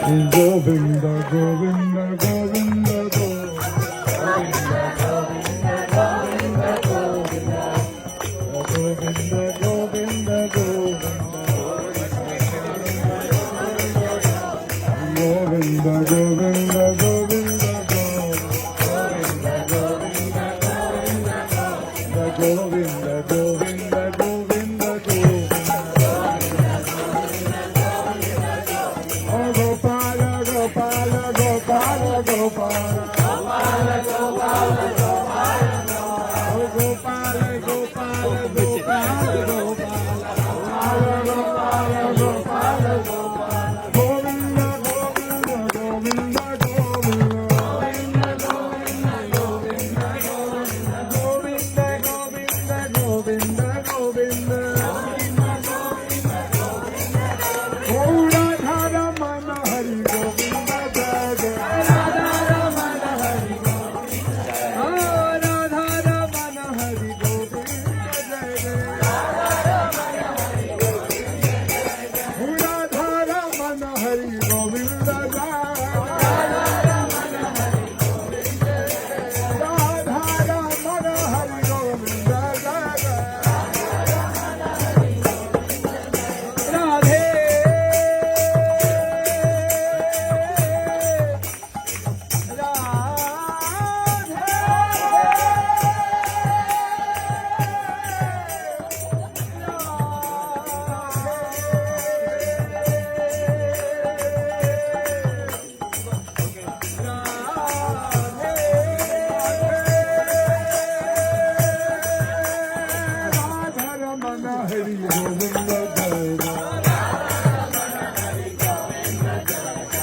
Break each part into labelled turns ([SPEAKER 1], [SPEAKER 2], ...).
[SPEAKER 1] Govinda, Govinda, Govinda, Govinda, Govinda, Govinda, Govinda, Govinda, Govinda, Govinda, Govinda, Oh Gopala, Gopala, Gopala, Gopala, Oh Gopala, Gopala, Gopala, Gopala, Govinda, Govinda, Govinda, Govinda, Govinda, Govinda, Oh Radha Ramana Hari Govinda Jai Jai. Oh Radha Ramana Hari Govinda Jai Jai. Oh Radha Ramana Hari Govinda Jai Jai. Radha Ramana Hari Govinda Jai Jai. Radhe Hari Govinda Jai Jai.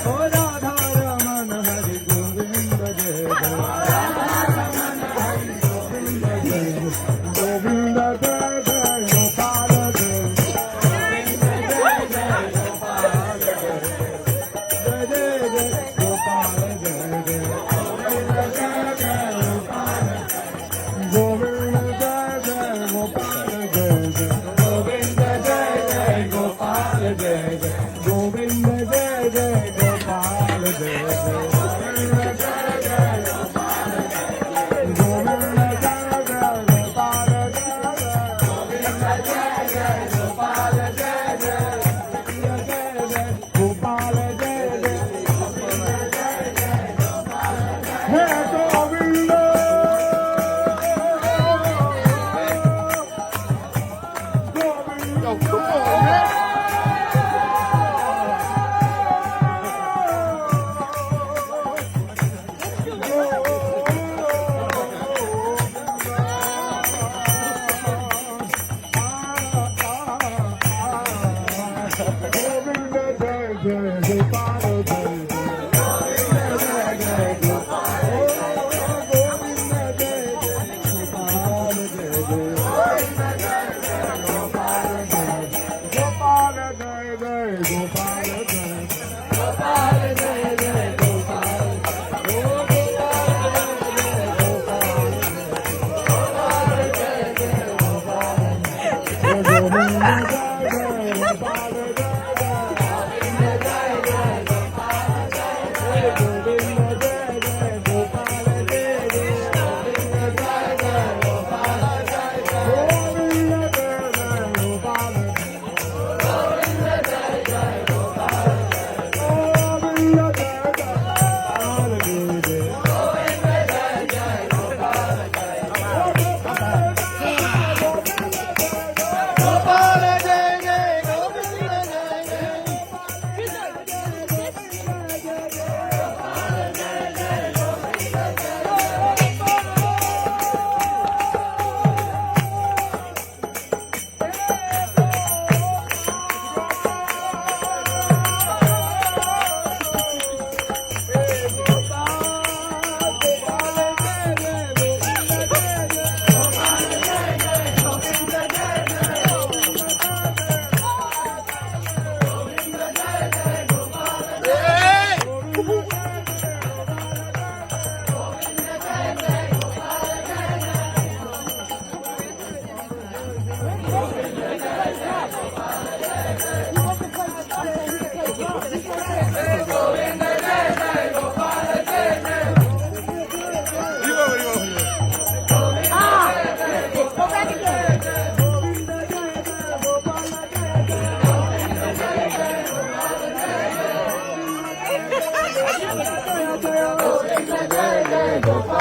[SPEAKER 1] Oh Radha Ramana Hari Govinda Jai Jai. Govinda Jai Jai Gopala Jai. Jai Jai Jai Gopala Jai Jai. Govinda Jai Jai Gopala Jai Jai. Govinda Jai Jai Gopala Jai Jai. Govinda Jai Jai Gopala Jai Jai.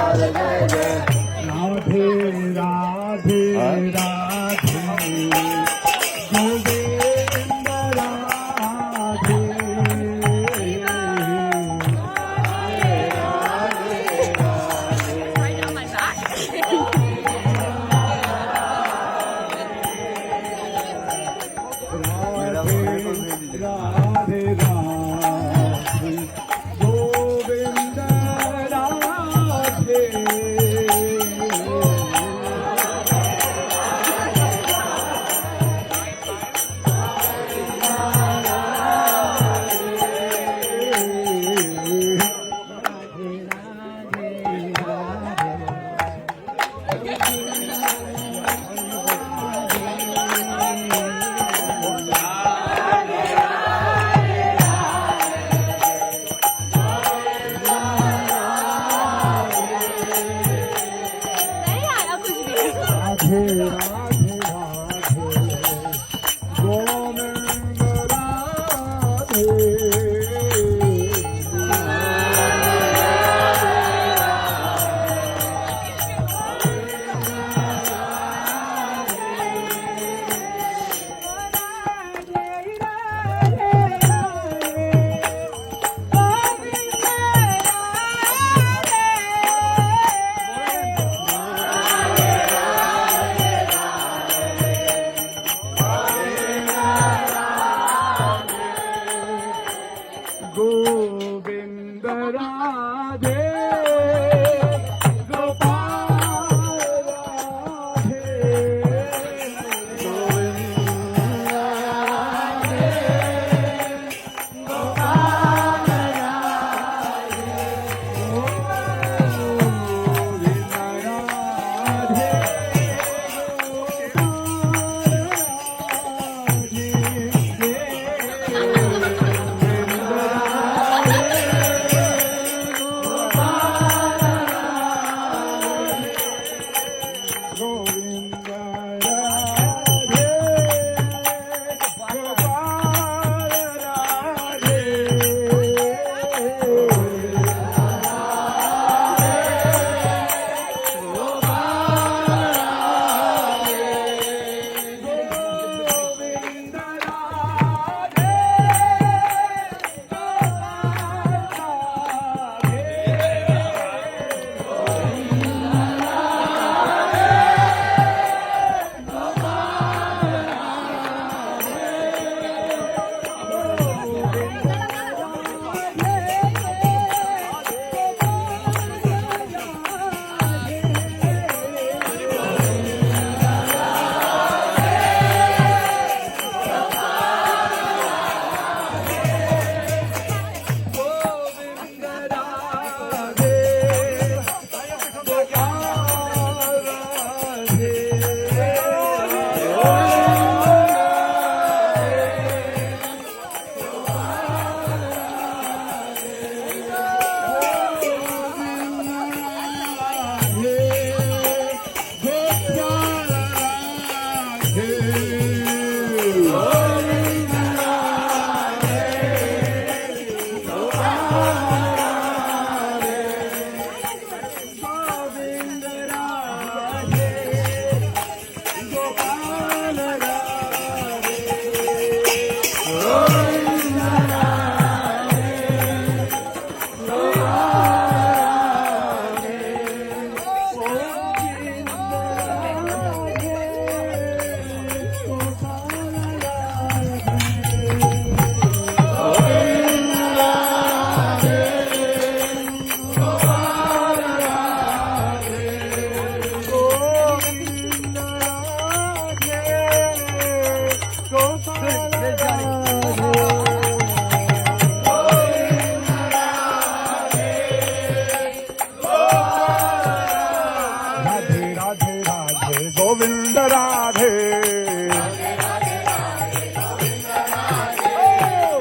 [SPEAKER 1] Gopal Jai Jai Radhe Radhe Radhe Govind Radhe Radhe Radhe Govind Radhe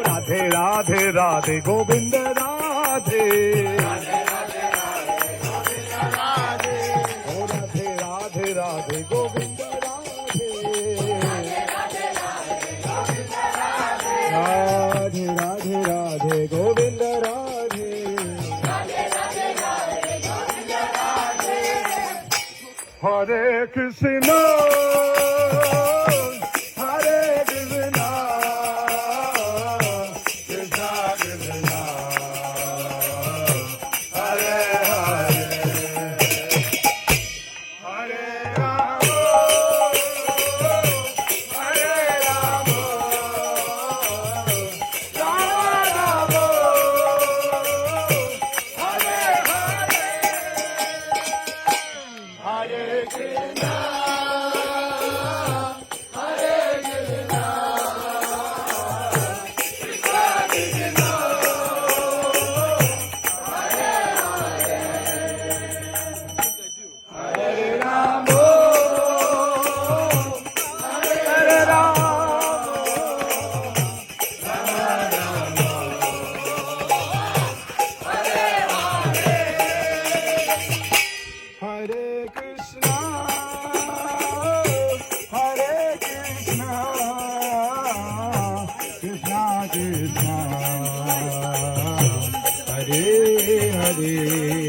[SPEAKER 1] Radhe Radhe Radhe Govind Radhe Govind Radhe Gopal Radhe Govind Radhe Radhe Govind Radhe Radhe Radhe Radhe Govind Radhe Radhe Radhe Radhe Govind Radhe Krishna, Hare Krishna, Krishna Krishna, Hare Hare, Hare Rama, Hare Rama, Rama Rama, Hare Hare, Hare Krishna, Hare Krishna, Krishna Krishna, Hare Rama, Hare Rama, Hare Krishna, Hare Krishna, Krishna Krishna, Hare Hare.